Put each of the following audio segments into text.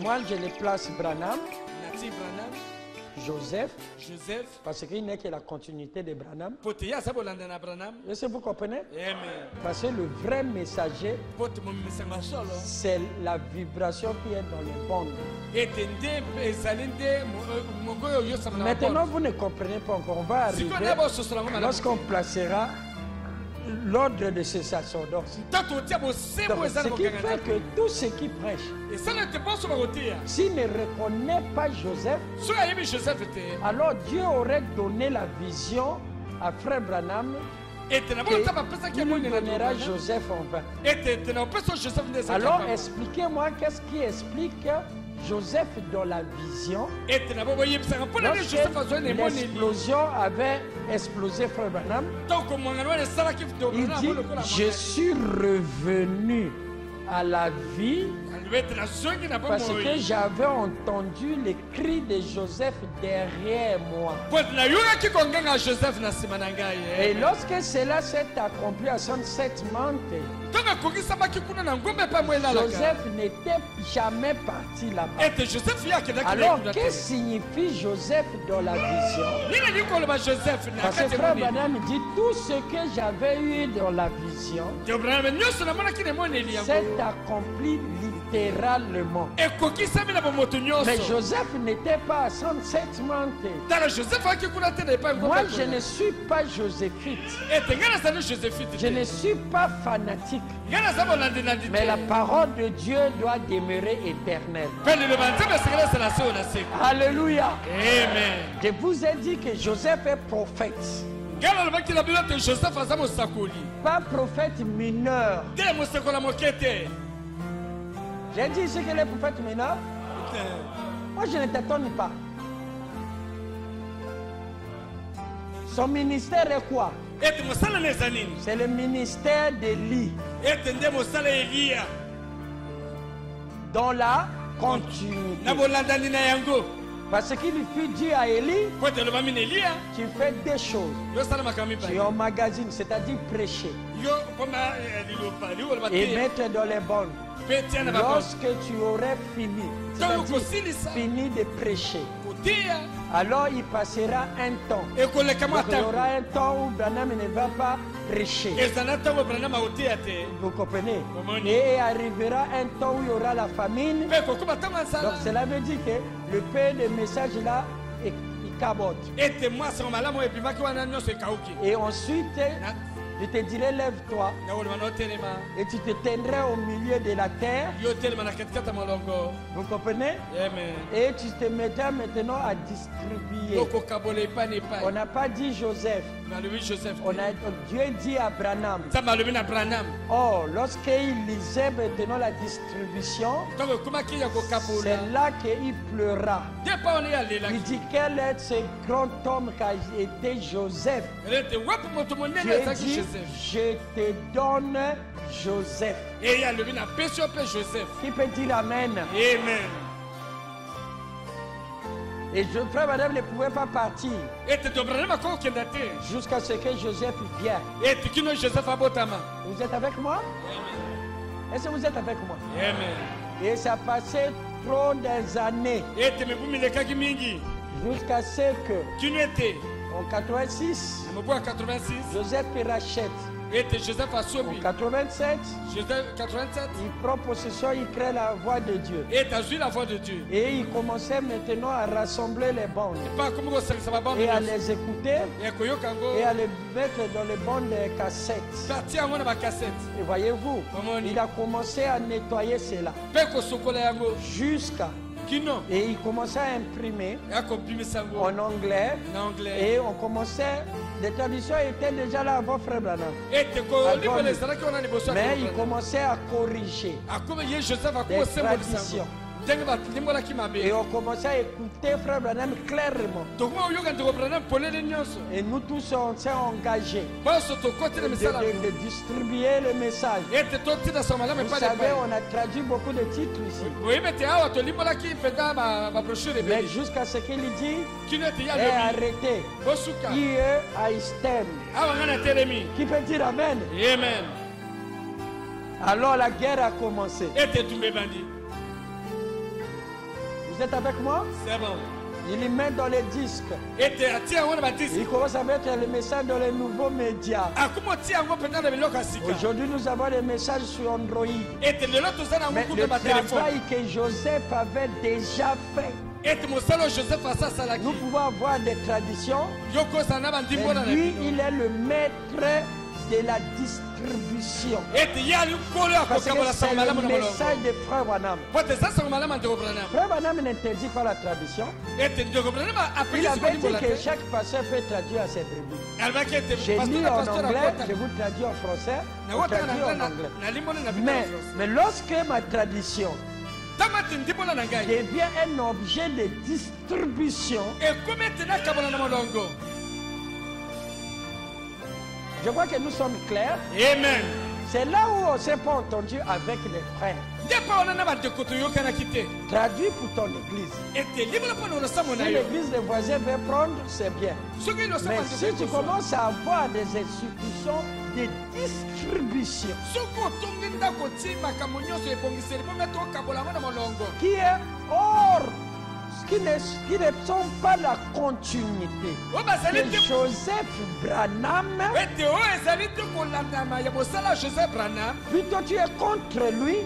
Moi, je les place Branham, Joseph, parce qu'il n'est que la continuité de Branham. Est-ce que vous comprenez? Parce que le vrai messager, c'est la vibration qui est dans les bandes. Maintenant, vous ne comprenez pas encore. On va arriver lorsqu'on placera l'ordre de ces sacerdoces. Ce qui fait que tous ceux qui prêchent, s'ils ne reconnaissent pas Joseph, alors Dieu aurait donné la vision à Frère Branham qu'il lui donnera Joseph en vain. Alors expliquez-moi qu'est-ce qui explique Joseph dans la vision. L'explosion avait explosé Frère Branham. Il dit, je suis revenu à la vie parce que j'avais entendu les cris de Joseph derrière moi. Et lorsque cela s'est accompli à son septième, Joseph n'était jamais parti là-bas. Alors, que signifie Joseph dans la vision? Parce que Frère Branham dit, tout ce que j'avais eu dans la vision s'est accompli littéralement. Mais Joseph n'était pas à son septième. Moi, je ne suis pas joséphite. Je ne suis pas fanatique. Mais la parole de Dieu doit demeurer éternelle. Alléluia. Amen. Je vous ai dit que Joseph est prophète. Pas prophète mineur. J'ai dit ici qu'il est prophète mineur. Moi, je ne t'étonne pas. Son ministère est quoi? C'est le ministère d'Élie. Dans la continuité. Parce qu'il fut dit à Élie, tu fais des choses. Tu emmagasines, c'est-à-dire prêcher. Et mettre dans les bonnes. Lorsque tu aurais fini, c'est-à-dire fini de prêcher, alors il passera un temps. Donc, il y aura un temps où Branham ne va pas prêcher. Vous comprenez? Et arrivera un temps où il y aura la famine. Donc cela veut dire que le pain de message là, il cabote. Et ensuite, je te dirai, lève-toi et tu te tiendrais au milieu de la terre. Vous comprenez? Et tu te mettras maintenant à distribuer. On n'a pas dit Joseph. Dieu dit à Branham. Oh, lorsqu'il lisait maintenant la distribution, c'est là qu'il pleura. Il dit, quel est ce grand homme qu'a été Joseph? Dieu dit, je te donne Joseph. Qui peut dire Amen? Amen. Et Frère Branham ne pouvait pas partir jusqu'à ce que Joseph vienne. Vous êtes avec moi? Est-ce que vous êtes avec moi? Amen. Et ça passait trop des années jusqu'à ce que en 86, Joseph rachète. En 87, il prend possession, il crée la voix de Dieu. Et il commençait maintenant à rassembler les bandes. Et à les écouter. Et à les mettre dans les bandes de cassettes. Et voyez-vous, il a commencé à nettoyer cela. Jusqu'à... Et il commençait à imprimer en anglais. Et on commençait... Les traditions étaient déjà là avant Frère Branham. Mais il commençait à corriger les traditions. Et on commençait à écouter Frère Branham clairement. Et nous tous on s'est engagés de distribuer le message. Vous savez, on a traduit beaucoup de titres ici. Mais jusqu'à ce qu'il dit, est arrêté. Here I stand. Qui peut dire Amen? Amen. Alors la guerre a commencé. Vous êtes avec moi? C'est bon. Il y met dans les disques. Il commence à mettre les messages dans les nouveaux médias. Aujourd'hui, nous avons des messages sur Android. Mais le travail que Joseph avait déjà fait. Nous pouvons avoir des traditions. Mais lui, il est le maître de la distribution. Parce que c'est le message de Frère Branham. Frère Branham n'interdit pas la tradition. Il avait dit que chaque pasteur peut traduire à ses brebis. J'ai lu en anglais, je vous traduis en français, vous traduis en anglais. Mais lorsque ma tradition devient un objet de distribution, je crois que nous sommes clairs. Amen. C'est là où on ne s'est pas entendu avec les frères. Traduis pour ton église. Si l'église des voisins veut prendre, c'est bien. Mais si tu commences à avoir des institutions de distribution qui est hors, qui ne sont pas la continuité de Joseph Branham, plutôt tu es contre lui,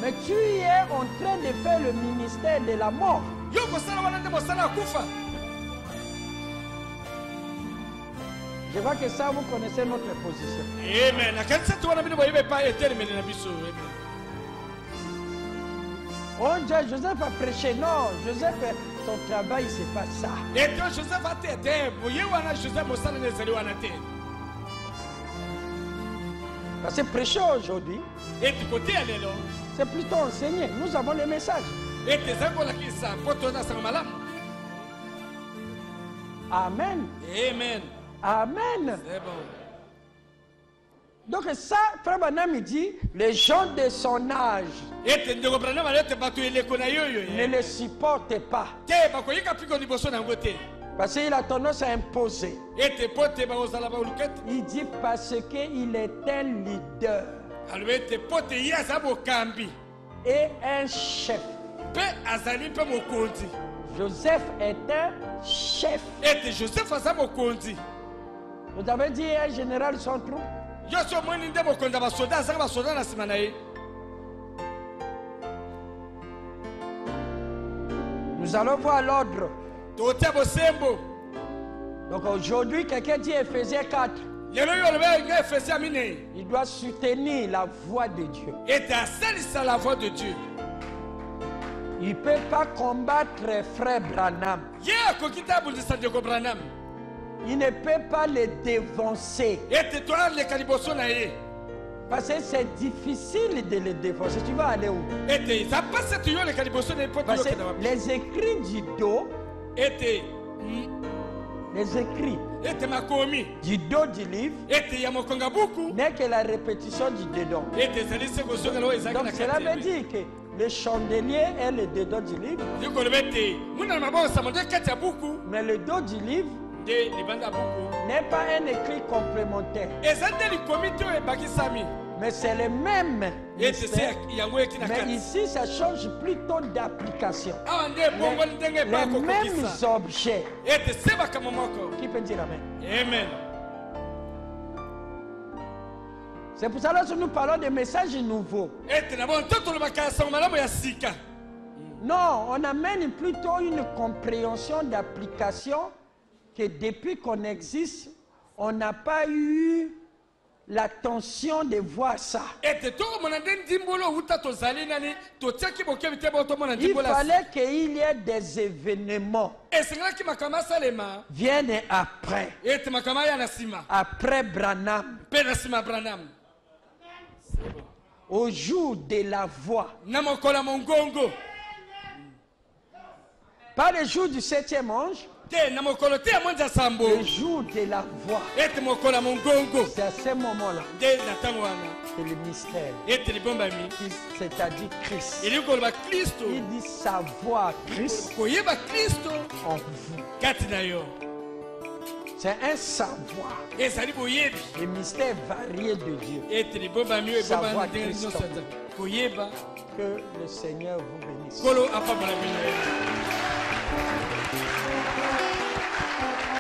mais tu es en train de faire le ministère de la mort. Je vois que ça, vous connaissez notre position. Amen. Oh Dieu, Joseph a prêché. Non, Joseph, son travail, c'est pas ça. Parce que prêcher aujourd'hui, c'est plutôt enseigner. Nous avons les messages. Amen. Amen. Amen. C'est bon. Donc ça, Frère Branham dit, les gens de son âge ne le supportent pas. Parce qu'il a tendance à imposer. Il dit parce qu'il est un leader et un chef. Joseph est un chef. Vous avez dit un général sans troupe. Nous allons voir l'ordre. Donc aujourd'hui, quelqu'un dit Ephésiens 4. Il doit soutenir la voix de Dieu. Il ne peut pas combattre Frère Branham. Il ne peut pas les dévancer. Parce que c'est difficile de les dévancer. Tu vas aller où? Parce que les écrits du dos, les écrits du dos du livre n'est que la répétition du dedans. Donc cela veut dire que le chandelier est le dedans du livre, mais le dos du livre n'est pas un écrit complémentaire. Mais c'est le même. Mais ici, ça change plutôt d'application. Les mêmes objets. Qui peut dire Amen? Amen. C'est pour ça que nous parlons de messages nouveaux. Non, on amène plutôt une compréhension d'application que depuis qu'on existe, on n'a pas eu l'attention de voir ça. Il fallait qu'il y ait des événements. Viennent après. Après Branham. Au jour de la voix. Pas le jour du 7e ange. Le jour de la voix. C'est à ce moment-là que le mystère, c'est-à-dire Christ, il dit savoir Christ en vous. C'est un savoir. Les mystères variés de Dieu. Savoir Christophe. Que le Seigneur vous bénisse.